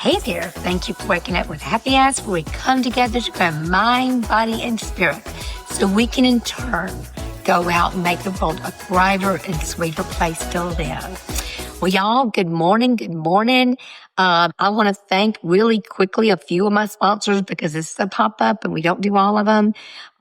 Hey there, thank you for waking up with Happy Ass, where we come together to grow mind, body, and spirit so we can in turn go out and make the world a brighter and sweeter place to live. Well, y'all, good morning, good morning. I want to thank really quickly a few of my sponsors because this is a pop-up and we don't do all of them.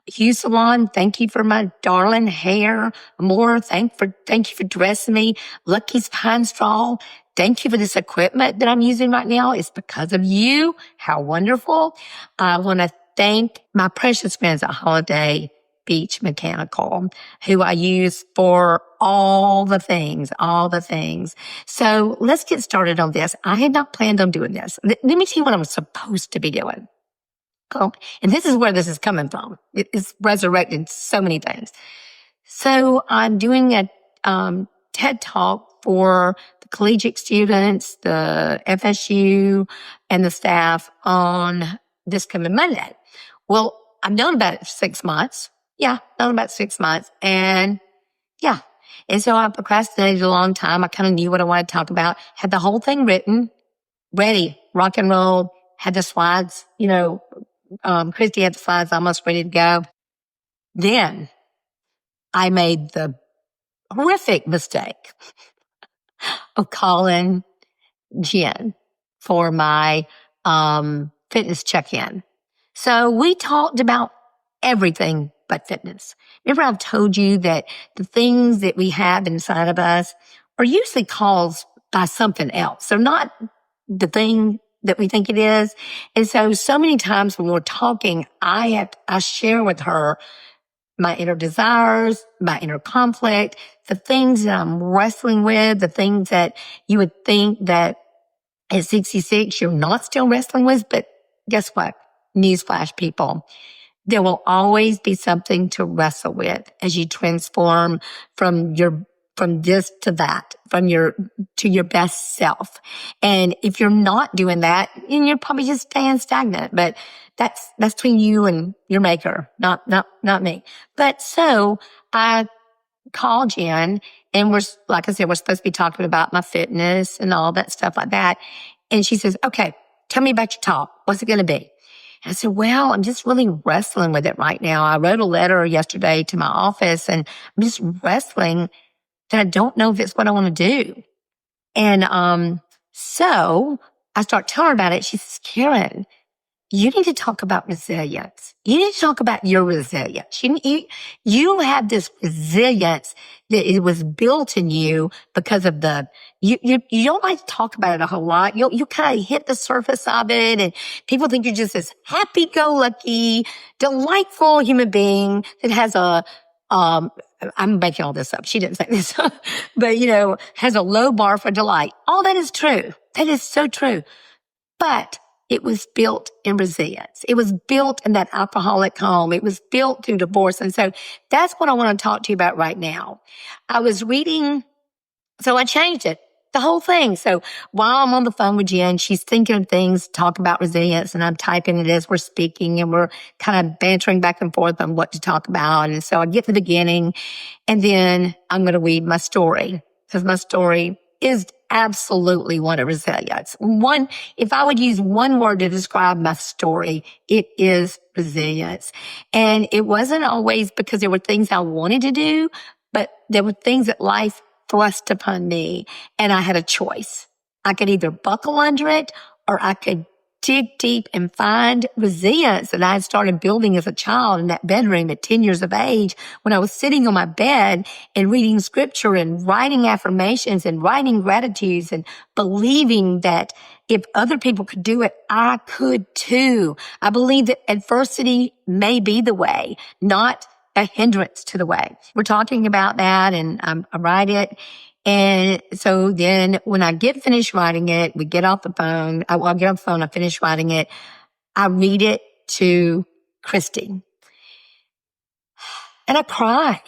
Hugh Salon, thank you for my darling hair. More, thank you for dressing me. Lucky's Pine Straw, thank you for this equipment that I'm using right now. It's because of you. How wonderful. I want to thank my precious friends at Holiday Beach Mechanical, who I use for all the things. So let's get started on this. I had not planned on doing this. Let me tell you what I'm supposed to be doing. Oh, and this is where this is coming from. It's resurrected so many things. So I'm doing a TED Talk for the collegiate students, the FSU, and the staff on this coming Monday. Well, I've known about it for 6 months. And so I procrastinated a long time. I kind of knew what I wanted to talk about, had the whole thing written, ready, rock and roll, had the slides, Christy had the slides almost ready to go. Then I made the horrific mistake of calling Jen for my fitness check-in. So we talked about everything but fitness. Remember, I've told you that the things that we have inside of us are usually caused by something else. They're not the thing that we think it is. And so many times when we're talking, I share with her my inner desires, my inner conflict, the things that I'm wrestling with, the things that you would think that at 66 you're not still wrestling with. But guess what? Newsflash, people. There will always be something to wrestle with as you transform from this to that, to your best self. And if you're not doing that, then you're probably just staying stagnant. But that's between you and your maker, not me. But so I called Jen, and like I said, we're supposed to be talking about my fitness and all that stuff like that. And she says, okay, tell me about your talk. What's it going to be? And I said, well, I'm just really wrestling with it right now. I wrote a letter yesterday to my office, and I'm just wrestling that I don't know if it's what I want to do. And so I start telling her about it. She says, Karen, you need to talk about resilience. You need to talk about your resilience. You have this resilience that it was built in you because of you don't like to talk about it a whole lot. You kind of hit the surface of it, and people think you're just this happy-go-lucky, delightful human being that has I'm making all this up. She didn't say this, but has a low bar for delight. All that is true. That is so true. But it was built in resilience. It was built in that alcoholic home. It was built through divorce. And so that's what I want to talk to you about right now. I was reading, so I changed it, the whole thing. So while I'm on the phone with Jen, she's thinking of things, talk about resilience, and I'm typing it as we're speaking, and we're kind of bantering back and forth on what to talk about. And so I get to the beginning, and then I'm going to read my story, because my story is absolutely one of resilience. If I would use one word to describe my story, it is resilience. And it wasn't always because there were things I wanted to do, but there were things that life thrust upon me, and I had a choice. I could either buckle under it, or I could dig deep and find resilience that I had started building as a child in that bedroom at 10 years of age, when I was sitting on my bed and reading scripture and writing affirmations and writing gratitudes and believing that if other people could do it, I could too. I believe that adversity may be the way, not a hindrance to the way. We're talking about that, and I write it. And so then when I get finished writing it, we get off the phone. I get off the phone, I finish writing it. I read it to Christy. And I cry.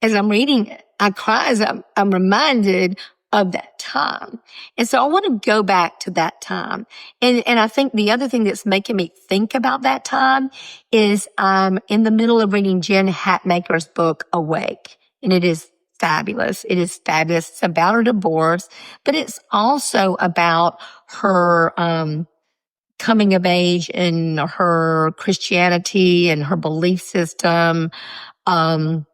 As I'm reading it. I cry as I'm reminded of that time. And so I want to go back to that time. And I think the other thing that's making me think about that time is I'm in the middle of reading Jen Hatmaker's book, Awake. And it is fabulous. It is fabulous. It's about her divorce, but it's also about her, coming of age in her Christianity and her belief system. Um,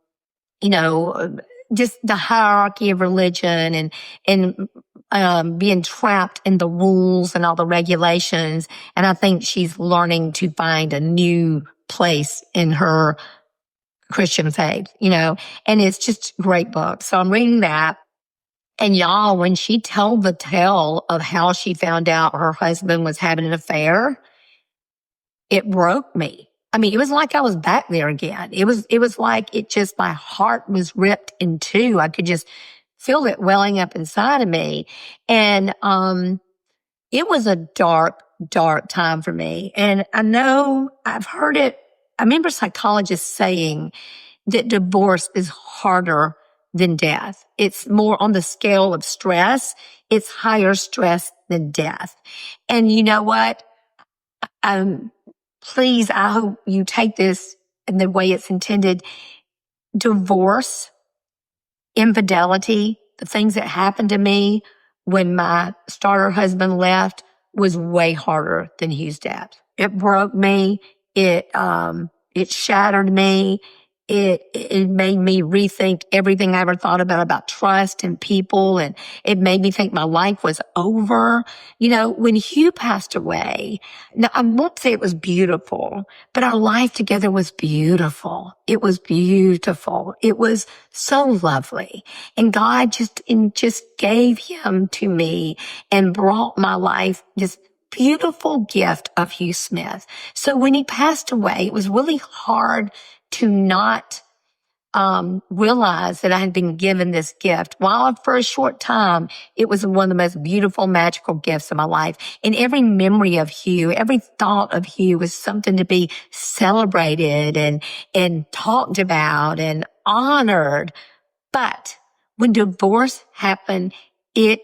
you know, just the hierarchy of religion and being trapped in the rules and all the regulations. And I think she's learning to find a new place in her Christian faith, and it's just a great book. So I'm reading that. And y'all, when she told the tale of how she found out her husband was having an affair, it broke me. I mean, it was like I was back there again. It was like my heart was ripped in two. I could just feel it welling up inside of me. And, it was a dark, dark time for me. And I know I've heard it. I remember psychologists saying that divorce is harder than death. It's more on the scale of stress. It's higher stress than death. And you know what? Please, I hope you take this in the way it's intended. Divorce, infidelity, the things that happened to me when my starter husband left was way harder than Hugh's death. It broke me. It shattered me. It made me rethink everything I ever thought about trust and people. And it made me think my life was over. When Hugh passed away, now I won't say it was beautiful, but our life together was beautiful. It was beautiful. It was so lovely. And God just gave him to me and brought my life this beautiful gift of Hugh Smith. So when he passed away, it was really hard to not realize that I had been given this gift. While for a short time, it was one of the most beautiful, magical gifts of my life. And every memory of Hugh, every thought of Hugh was something to be celebrated and talked about and honored. But when divorce happened, it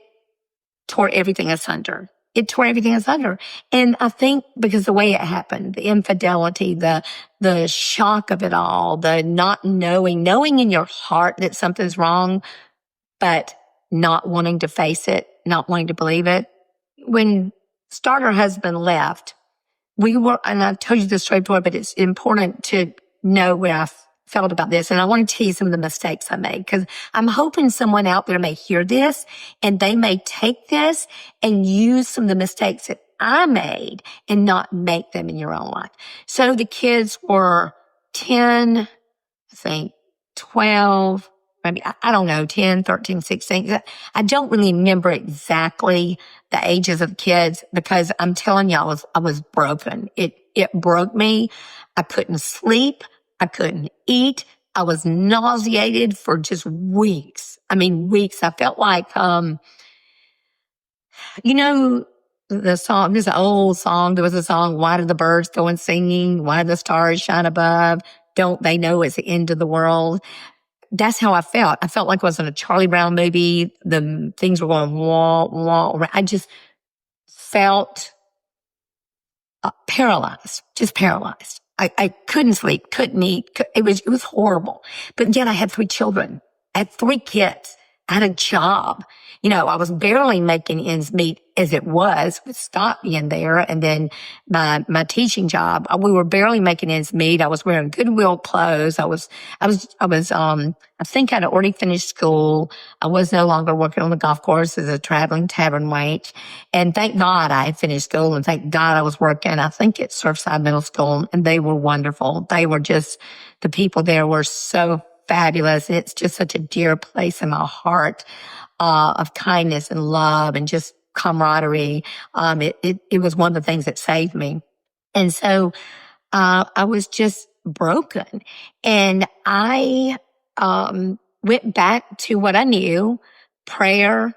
tore everything asunder. It tore everything asunder. And I think because the way it happened, the infidelity, the shock of it all, the not knowing in your heart that something's wrong, but not wanting to face it, not wanting to believe it. When starter husband left, and I've told you this story before, but it's important to know where I felt about this. And I want to tell you some of the mistakes I made, because I'm hoping someone out there may hear this and they may take this and use some of the mistakes that I made and not make them in your own life. So the kids were 10, I think 12, maybe, I don't know, 10, 13, 16. I don't really remember exactly the ages of the kids, because I'm telling you, I was broken. It broke me. I couldn't sleep. I couldn't eat. I was nauseated for just weeks. I mean, weeks. I felt like, the song, this is an old song. There was a song, "Why do the birds go on singing? Why do the stars shine above? Don't they know it's the end of the world?" That's how I felt. I felt like I was in a Charlie Brown movie. The things were going wah, wah. I just felt paralyzed, just paralyzed. I couldn't sleep, couldn't eat. It was horrible. But yet I had 3 children. I had 3 kids. I had a job. I was barely making ends meet as it was, with Scott being there. And then my teaching job, we were barely making ends meet. I was wearing Goodwill clothes. I think I'd already finished school. I was no longer working on the golf course as a traveling tavern wait. And thank God I had finished school, and thank God I was working, I think at Surfside Middle School, and they were wonderful. The people there were so fabulous. It's just such a dear place in my heart, of kindness and love and just camaraderie. It was one of the things that saved me. And so, I was just broken, and I, went back to what I knew: prayer,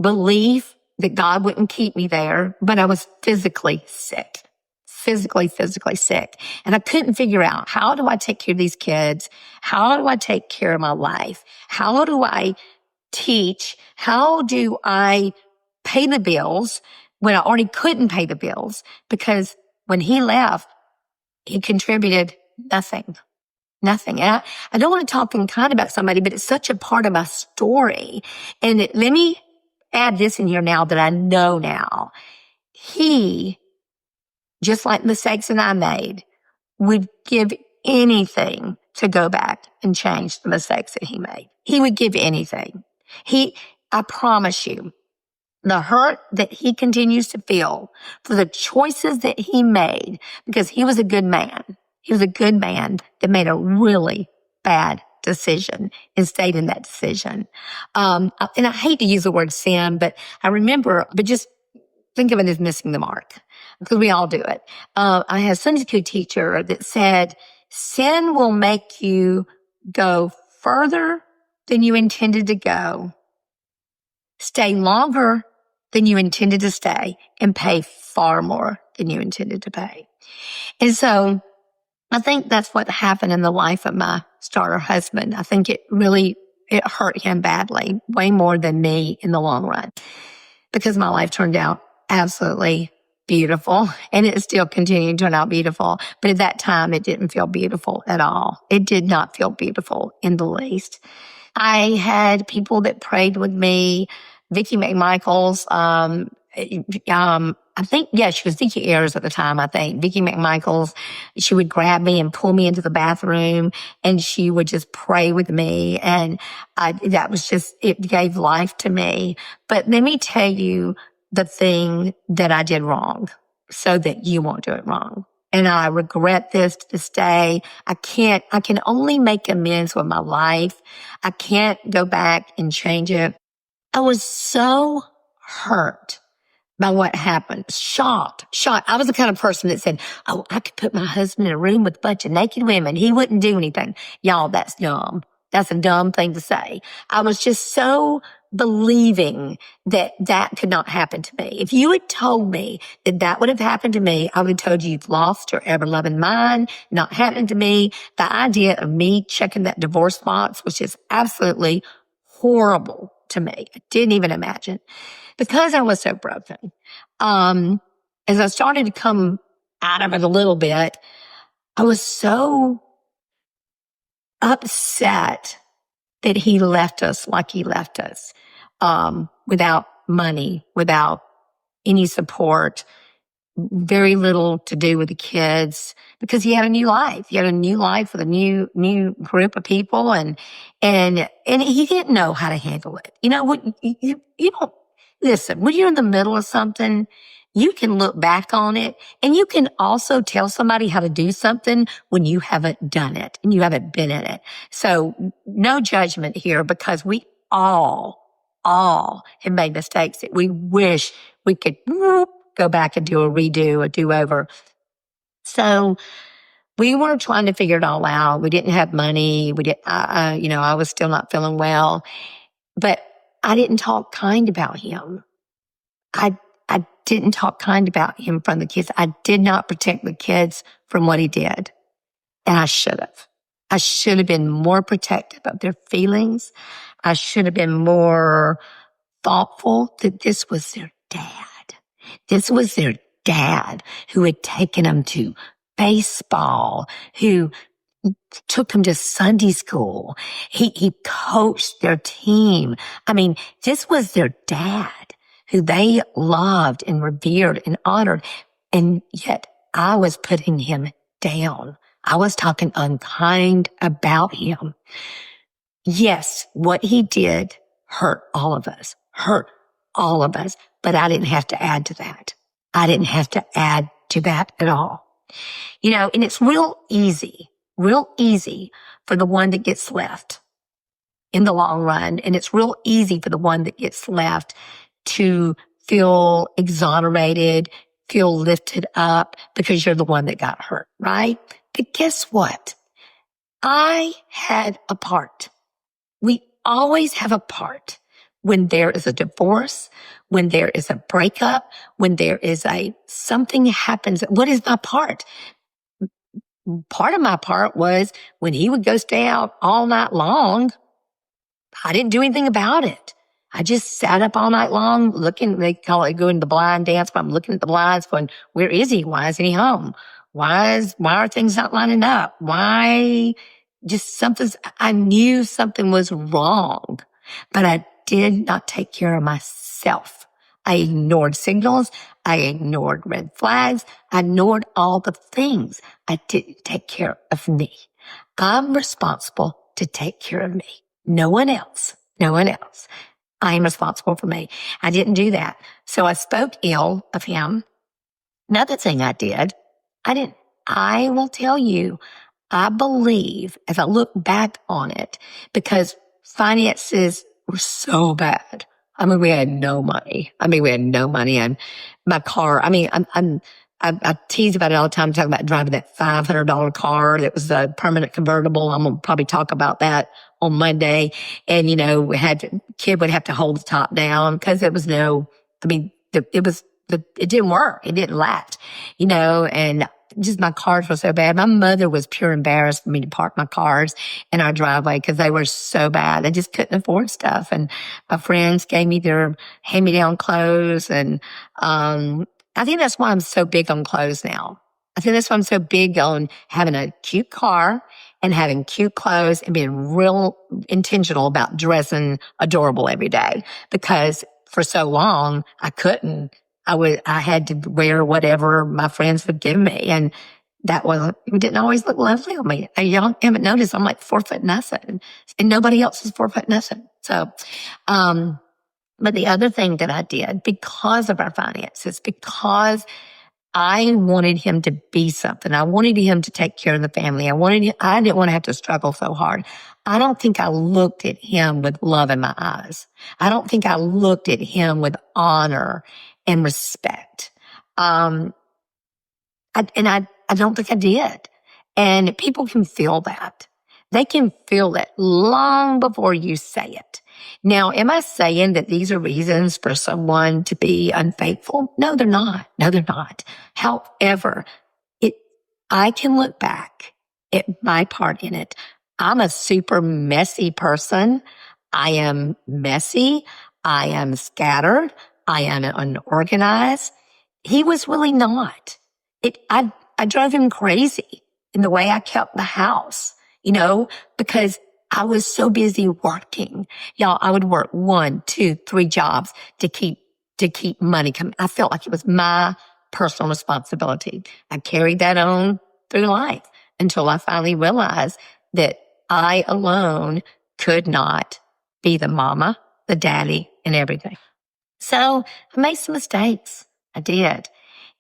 belief that God wouldn't keep me there, but I was physically sick. Physically sick. And I couldn't figure out, how do I take care of these kids? How do I take care of my life? How do I teach? How do I pay the bills when I already couldn't pay the bills? Because when he left, he contributed nothing. Nothing. And I don't want to talk unkind about somebody, but it's such a part of my story. And let me add this in here now that I know now. He, just like mistakes that I made, would give anything to go back and change the mistakes that he made. He would give anything. I promise you, the hurt that he continues to feel for the choices that he made, because he was a good man. He was a good man that made a really bad decision and stayed in that decision. And I hate to use the word sin, but just think of it as missing the mark, because we all do it. I had a Sunday school teacher that said, sin will make you go further than you intended to go, stay longer than you intended to stay, and pay far more than you intended to pay. And so I think that's what happened in the life of my starter husband. I think it hurt him badly, way more than me in the long run, because my life turned out absolutely beautiful, and it still continued to turn out beautiful. But at that time, it didn't feel beautiful at all. It did not feel beautiful in the least. I had people that prayed with me. Vicki McMichaels, I think, she was Vicki Ayers at the time, I think. Vicki McMichaels, she would grab me and pull me into the bathroom, and she would just pray with me. And it gave life to me. But let me tell you the thing that I did wrong so that you won't do it wrong. And I regret this to this day. I can only make amends with my life. I can't go back and change it. I was so hurt by what happened. Shocked. I was the kind of person that said, oh, I could put my husband in a room with a bunch of naked women. He wouldn't do anything. Y'all, that's dumb. That's a dumb thing to say. I was just so believing that could not happen to me. If you had told me that would have happened to me, I would have told you you've lost your ever-loving mind, not happening to me. The idea of me checking that divorce box was just absolutely horrible to me. I didn't even imagine, because I was so broken. As I started to come out of it a little bit, I was so upset that he left us like he left us, without money, without any support, very little to do with the kids, because he had a new life. He had a new life with a new group of people, and he didn't know how to handle it. You know what? You don't listen when you're in the middle of something. You can look back on it, and you can also tell somebody how to do something when you haven't done it and you haven't been in it. So no judgment here, because we all have made mistakes that we wish we could go back and do a do-over. So we were trying to figure it all out. We didn't have money. I was still not feeling well, but I didn't talk kind about him. I didn't talk kind about him from the kids. I did not protect the kids from what he did. And I should have. I should have been more protective of their feelings. I should have been more thoughtful that this was their dad. This was their dad who had taken them to baseball, who took them to Sunday school. He coached their team. I mean, this was their dad who they loved and revered and honored. And yet I was putting him down. I was talking unkind about him. Yes, what he did hurt all of us, but I didn't have to add to that. I didn't have to add to that at all. And it's real easy for the one that gets left in the long run. And it's real easy for the one that gets left to feel exonerated, feel lifted up because you're the one that got hurt, right? But guess what? I had a part. We always have a part when there is a divorce, when there is a breakup, when there is something happens. What is my part? Part of my part was when he would go stay out all night long, I didn't do anything about it. I just sat up all night long looking, they call it going to the blind dance, but I'm looking at the blinds going, where is he? Why isn't he home? Why are things not lining up? Why just something, I knew something was wrong, but I did not take care of myself. I ignored signals. I ignored red flags. I ignored all the things. I didn't take care of me. I'm responsible to take care of me. No one else. No one else. I am responsible for me. I didn't do that. So I spoke ill of him. Another thing I did, I will tell you, I believe, as I look back on it, because finances were so bad. I mean, we had no money. And my car, I tease about it all the time, talking about driving that $500 car that was a permanent convertible. I'm going to probably talk about that on Monday. And, kid would have to hold the top down because it didn't work. It didn't last, and just my cars were so bad. My mother was pure embarrassed for me to park my cars in our driveway because they were so bad. I just couldn't afford stuff. And my friends gave me their hand-me-down clothes. And I think that's why I'm so big on clothes now. I think that's why I'm so big on having a cute car and having cute clothes and being real intentional about dressing adorable every day. Because for so long, I couldn't. I had to wear whatever my friends would give me. And it didn't always look lovely on me. Y'all haven't noticed I'm like 4 foot nothing and nobody else is 4 foot nothing. So, but the other thing that I did because of our finances, because I wanted him to be something. I wanted him to take care of the family. I didn't want to have to struggle so hard. I don't think I looked at him with love in my eyes. I don't think I looked at him with honor and respect. I don't think I did. And people can feel that. They can feel it long before you say it. Now, am I saying that these are reasons for someone to be unfaithful? No, they're not. No, they're not. However, I can look back at my part in it. I'm a super messy person. I am messy. I am scattered. I am unorganized. He was really not. I drove him crazy in the way I kept the house, because I was so busy working. Y'all, I would work 1, 2, 3 jobs to keep money coming. I felt like it was my personal responsibility. I carried that on through life until I finally realized that I alone could not be the mama, the daddy, and everything. So I made some mistakes. I did.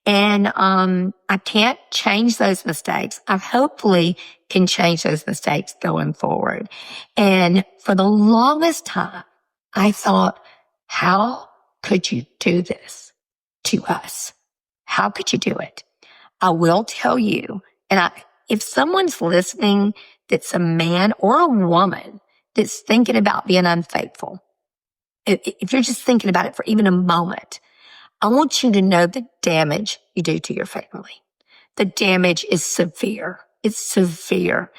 And I can't change those mistakes. I hopefully can change those mistakes going forward. And for the longest time, I thought, how could you do this to us? How could you do it? I will tell you, if someone's listening that's a man or a woman that's thinking about being unfaithful, if you're just thinking about it for even a moment, I want you to know the damage you do to your family. The damage is severe. It's severe.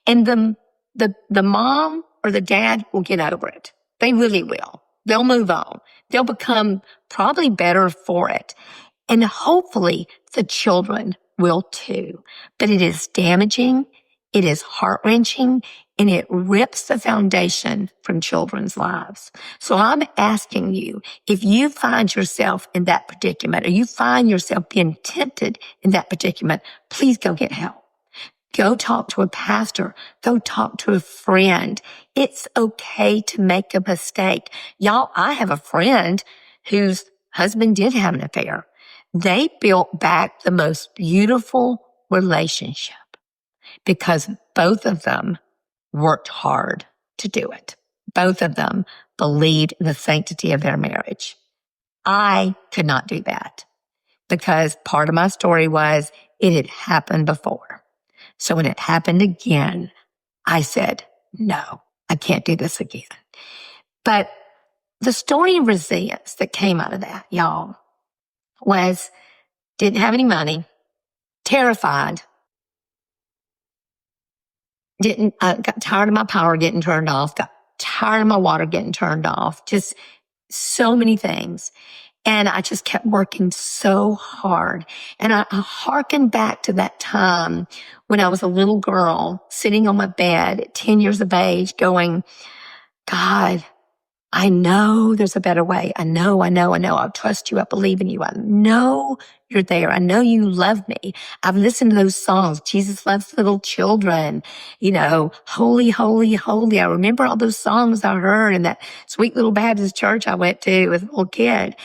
And the mom or the dad will get over it. They really will. They'll move on. They'll become probably better for it. And hopefully the children will too. But it is damaging. It is heart-wrenching. And it rips the foundation from children's lives. So I'm asking you, if you find yourself in that predicament, or you find yourself being tempted in that predicament, please go get help. Go talk to a pastor. Go talk to a friend. It's okay to make a mistake. Y'all, I have a friend whose husband did have an affair. They built back the most beautiful relationship because both of them worked hard to do it. Both of them believed in the sanctity of their marriage. I could not do that because part of my story was it had happened before. So when it happened again, I said, no, I can't do this again. But the story of resilience that came out of that, y'all, was didn't have any money, terrified, got tired of my power getting turned off, got tired of my water getting turned off, just so many things. And I just kept working so hard. And I hearkened back to that time when I was a little girl sitting on my bed at 10 years of age going, God, I know there's a better way. I know. I'll trust you. I believe in you. I know you're there. I know you love me. I've listened to those songs. Jesus loves little children, holy, holy, holy. I remember all those songs I heard in that sweet little Baptist church I went to as a little kid.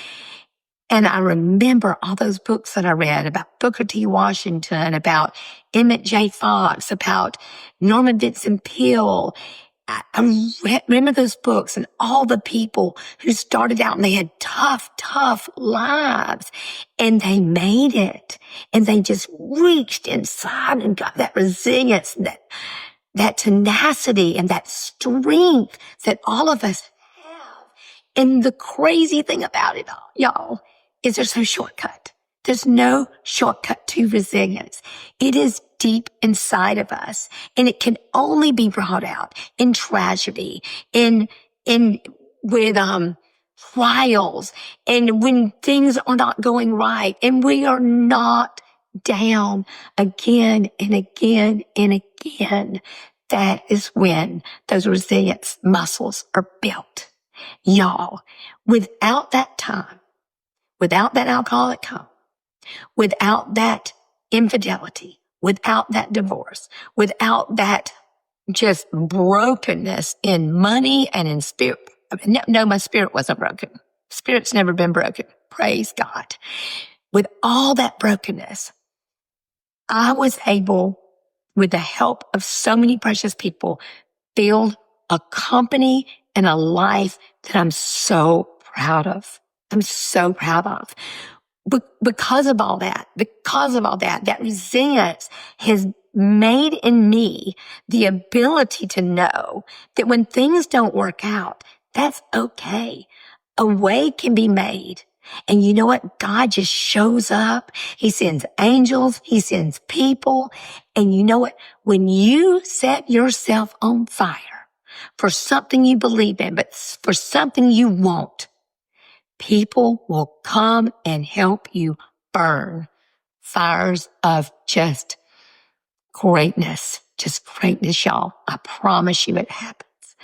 And I remember all those books that I read about Booker T. Washington, about Emmett J. Fox, about Norman Vincent Peale. I remember those books and all the people who started out and they had tough, tough lives and they made it and they just reached inside and got that resilience, that tenacity and that strength that all of us have. And the crazy thing about it all, y'all, is there's no shortcut. There's no shortcut to resilience. It is deep inside of us, and it can only be brought out in tragedy, with trials, and when things are not going right, and we are knocked down again and again and again. That is when those resilience muscles are built. Y'all, without that time, without that alcoholic home, without that infidelity, without that divorce, without that just brokenness in money and in spirit. No, my spirit wasn't broken. Spirit's never been broken. Praise God. With all that brokenness, I was able, with the help of so many precious people, build a company and a life that I'm so proud of. I'm so proud of. Because of all that, that resilience has made in me the ability to know that when things don't work out, that's okay. A way can be made. And you know what? God just shows up. He sends angels. He sends people. And you know what? When you set yourself on fire for something you believe in, but for something you want, people will come and help you burn fires of just greatness, y'all. I promise you it happens.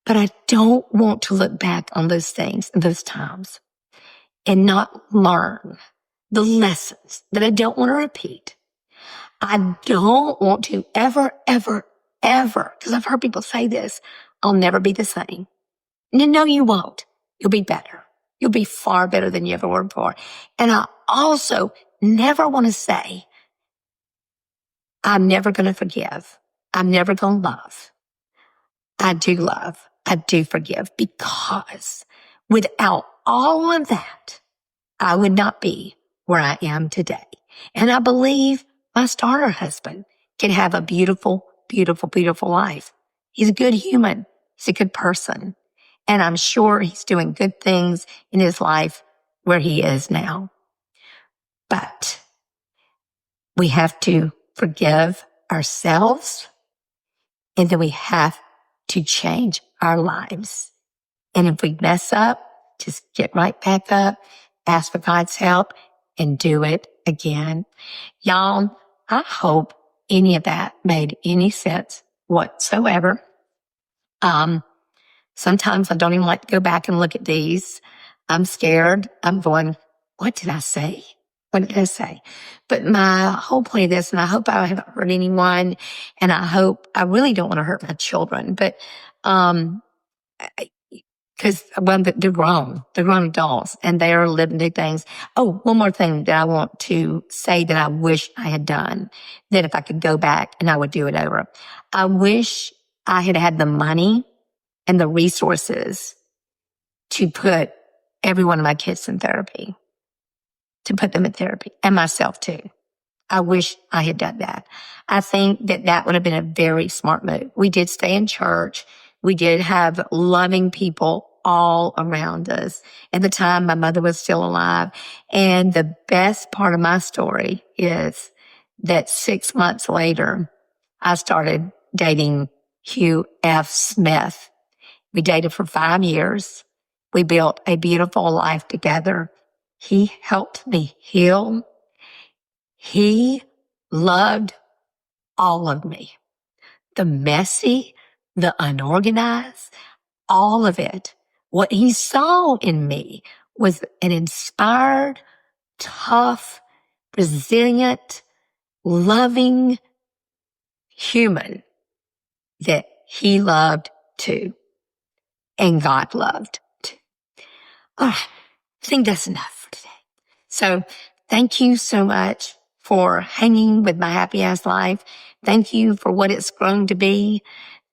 But I don't want to look back on those things, those times, and not learn the lessons that I don't want to repeat. I don't want to ever, because I've heard people say this, I'll never be the same. No, you won't. You'll be better. You'll be far better than you ever were before. And I also never want to say, I'm never going to forgive. I'm never going to love. I do love. I do forgive, because without all of that, I would not be where I am today. And I believe my starter husband can have a beautiful, beautiful, beautiful life. He's a good human. He's a good person. And I'm sure he's doing good things in his life where he is now. But we have to forgive ourselves, and then we have to change our lives. And if we mess up, just get right back up, ask for God's help, and do it again. Y'all, I hope any of that made any sense whatsoever. Sometimes I don't even like to go back and look at these. I'm scared. I'm going, what did I say? What did I say? But my whole point of this, and I hope I haven't hurt anyone, and I really don't want to hurt my children, but, because they're grown adults and they are living new things. Oh, one more thing that I want to say that I wish I had done, that if I could go back and I would do it over. I wish I had had the money and the resources to put every one of my kids in therapy, to put them in therapy, and myself too. I wish I had done that. I think that would have been a very smart move. We did stay in church. We did have loving people all around us. At the time, my mother was still alive. And the best part of my story is that 6 months later, I started dating Hugh F. Smith. We dated for 5 years. We built a beautiful life together. He helped me heal. He loved all of me. The messy, the unorganized, all of it. What he saw in me was an inspired, tough, resilient, loving human that he loved too, and God loved too. All right, I think that's enough for today. So thank you so much for hanging with my happy ass life. Thank you for what it's grown to be.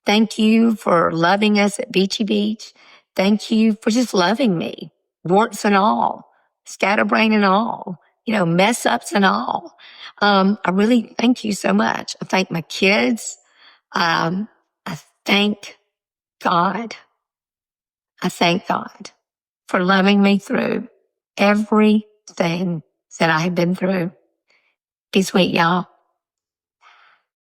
Thank you for loving us at Beachy Beach. Thank you for just loving me, warts and all, scatterbrain and all, mess ups and all. I really thank you so much. I thank my kids. I thank God. I thank God for loving me through everything that I have been through. Be sweet, y'all.